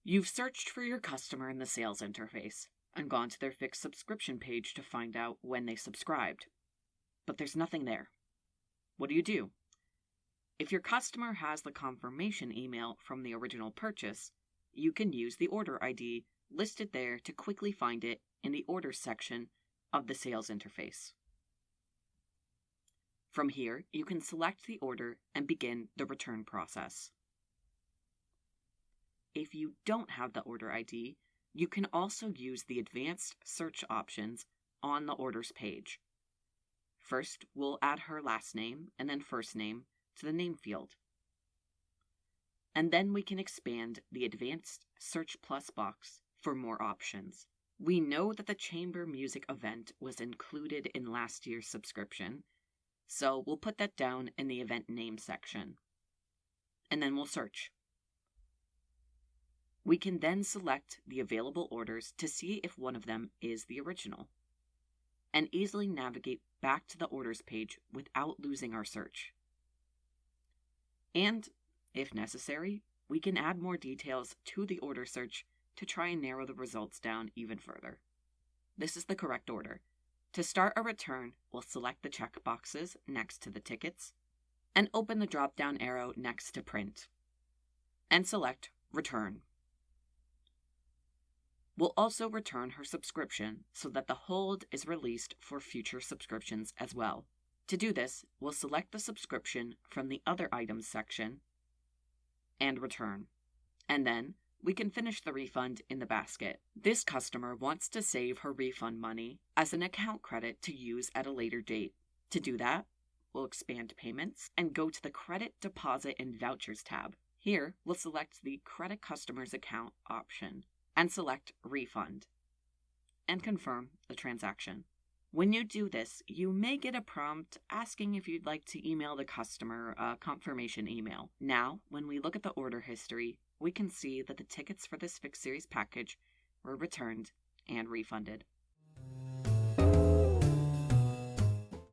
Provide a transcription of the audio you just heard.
You've searched for your customer in the sales interface and gone to their fixed subscription page to find out when they subscribed, but there's nothing there. What do? If your customer has the confirmation email from the original purchase, you can use the order ID listed there to quickly find it in the orders section of the sales interface. From here, you can select the order and begin the return process. If you don't have the order ID, you can also use the advanced search options on the orders page. First, we'll add her last name and then first name to the name field. And then we can expand the advanced search plus box for more options. We know that the chamber music event was included in last year's subscription, so we'll put that down in the event name section. And then we'll search. We can then select the available orders to see if one of them is the original, and easily navigate back to the orders page without losing our search. And, if necessary, we can add more details to the order search to try and narrow the results down even further. This is the correct order. To start a return, we'll select the check boxes next to the tickets and open the drop-down arrow next to print and select Return. We'll also return her subscription so that the hold is released for future subscriptions as well. To do this, we'll select the subscription from the Other Items section and return. And then we can finish the refund in the basket. This customer wants to save her refund money as an account credit to use at a later date. To do that, we'll expand payments and go to the Credit, Deposit, and Vouchers tab. Here, we'll select the Credit Customer's Account option and select Refund and confirm the transaction. When you do this, you may get a prompt asking if you'd like to email the customer a confirmation email. Now, when we look at the order history, we can see that the tickets for this fixed series package were returned and refunded.